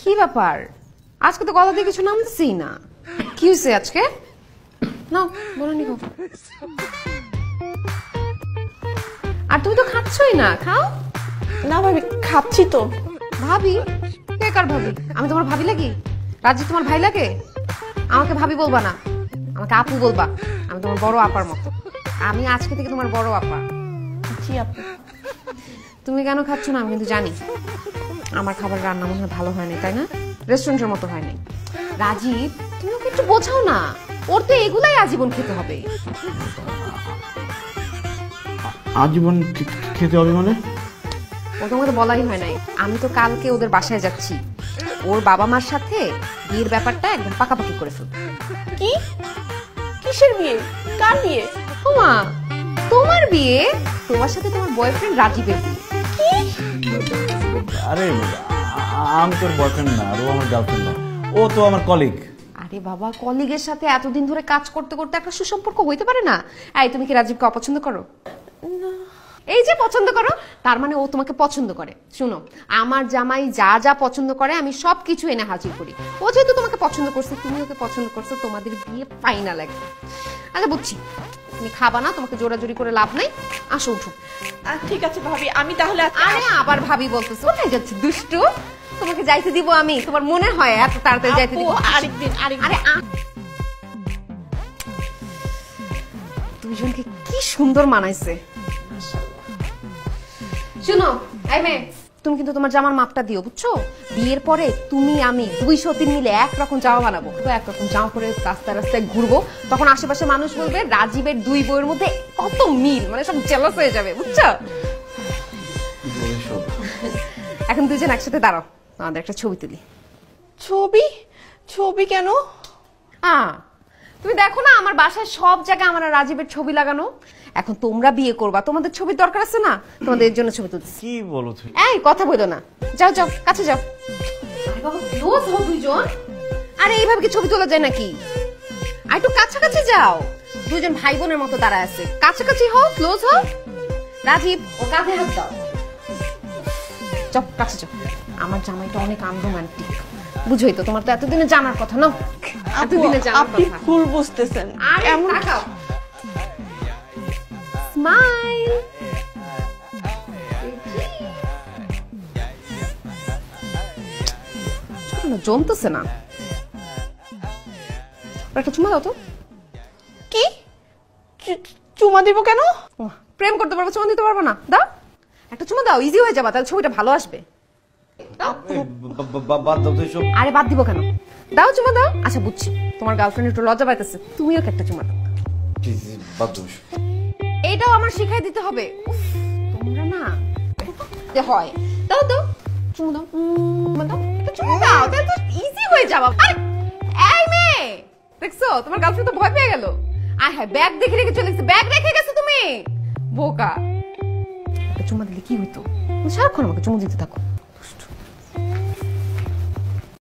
কি ব্যাপার, আজকে তো গলা দিয়ে কিছু নামতেছি না, কি হয়েছে আজকে? না বলো নি। আর তুমি তো খাচ্ছই না, খাও না ভাবি, খাচ্ছি তো। ভাবি? কে কার ভাবি? আমি তোমার ভাবি লাগি? রাজি তোমার ভাই লাগে? আমাকে ভাবি বলবা না, আমাকে আপু বলবা। আমি তোমার বড় আপার মতো, আমি আজকে থেকে তোমার বড় আপা। জি আপু। তুমি কেন খাচ্ছ না আমি কিন্তু জানি। আমার খাবার রান্না মনে হয় ভালো হয়নি, তাই না? রেস্টুরেন্টের মতো হয়নি। রাজীব, তুমি ওকে একটু বোঝাও না, ওর তো এগুলাই আজীবন খেতে হবে। আজীবন খেতে হবে মানে? ও তোমাকে বলাই হয় নাই, আমি তো কালকে ওদের বাসায় যাচ্ছি। ওর বাবা মার সাথে বিয়ের ব্যাপারটা একদম পাকাপাকি করে ফেলবো। কি? কিসের বিয়ে? কার বিয়ে? ওমা, তোমার বিয়ে, তোমার সাথে তোমার বয়ফ্রেন্ড রাজীবের বিয়ে। আরে আমি তোর বয়ফ্রেন্ড না, আর ও আমার গার্লফ্রেন্ড না, ও তো আমার কলিগ। আরে বাবা, কলিগের সাথে এতদিন ধরে কাজ করতে করতে একটা সুসম্পর্ক হইতে পারে না? এই তুমি কি রাজীবকে অপছন্দ করো? এই যে পছন্দ করো, তার মানে ও তোমাকে পছন্দ করে। শুনো, আমার জামাই যা যা পছন্দ করে আমি সবকিছু এনে হাজির করি। ও যেহেতু তোমাকে পছন্দ করছে, তুমি ওকে পছন্দ করছো, তোমাদের বিয়ে ফাইনাল একদম। আচ্ছা বুঝছি, তুমি খাবা না, তোমাকে জোরাজোরি করে লাভ নাই, আসো উঠো। ঠিক আছে ভাবি, আমি তাহলে আরে আবার ভাবি বলতেছো, কোথায় যাচ্ছে দুষ্টু? তোমাকে যাইতে দিব আমি? তোমার মনে হয় এত তাড়াতাড়ি যাইতে দিব? আরেকদিন। আরে দুইজনকে কি সুন্দর মানাইছে। শুনো এই মেয়ে, তুমি কিন্তু তোমার জামার মাপটা দিও, বুঝছো? বিয়ের পরে তুমি আমি 203 মিলে একরকম জামা বানাবো, একরকম জামা পরে রাস্তায় রাস্তায় ঘুরবো, তখন আশেপাশে মানুষ বলবে রাজীবের দুই বইয়ের মধ্যে কত মিল, মানে সব জেলাস হয়ে যাবে, বুঝছো? এখন দুইজন একসাথে দাঁড়াও, আমাদের একটা ছবি তুলি। ছবি? ছবি কেন? তুমি দেখো না আমার বাসায় সব জায়গায় আমার রাজীবের ছবি লাগানো। এখন তোমরা বিয়ে করবা, তোমাদের ছবির দরকার আছে না? তোমাদের এর জন্য ছবি তুলছি। কি বলো তুমি? এই কথা বলো না, যাও যাও কাছে যাও। আরে বাবা, ক্লোজ হও দুইজন। আরে এইভাবে কি ছবি তোলা যায় নাকি? আর একটু কাছাকাছি যাও, দুইজন ভাই বোনের মতো দাঁড়ায় আছে, কাছাকাছি হও, ক্লোজ হও। রাজীব, ও কাঁধে হাত দাও। চপ কাছে যাও। আমার জামাইটা অনেক আনরোমান্টিক, বুঝোই তো, তোমার তো এতদিনে জানার কথা না? এতদিনে জানার আপনি কথা। ভুল বুঝতেছেন। এমন তাকাও। স্মাইল। জমতেছে না, একটা চুমা দাও তো। কি? চুমা দিব কেন? প্রেম করতে পারবো, চুমা দিতে পারবো না? দাও একটা চুমা দাও, ইজি হয়ে যাবে, তাহলে ছবিটা ভালো আসবে। আরে বাদ দিব কেন, দাও চুমা দাও। আচ্ছা বুঝছি, তোমার গার্লফ্রেন্ড একটু লজ্জা পাইতেছে, তুমি ওকে একটা চুমা দাও। এটাও আমার শিখাই দিতে হবে। তোমরা না হয়, দাও দাও চুমা দাও, দাও একটা চুমা দাও, তাহলে তো ইজি হয়ে যাবে। আরে এই মেয়ে, দেখছো তোমার গার্লফ্রেন্ড তো ভয় পেয়ে গেল। আয় হ্যাঁ, ব্যাগ দেখে রেখে চলে গেছে, ব্যাগ রেখে গেছে তুমি বোকা। চুমা দিলে কি হইতো? সারাক্ষণ আমাকে চুমু দিতে থাকো।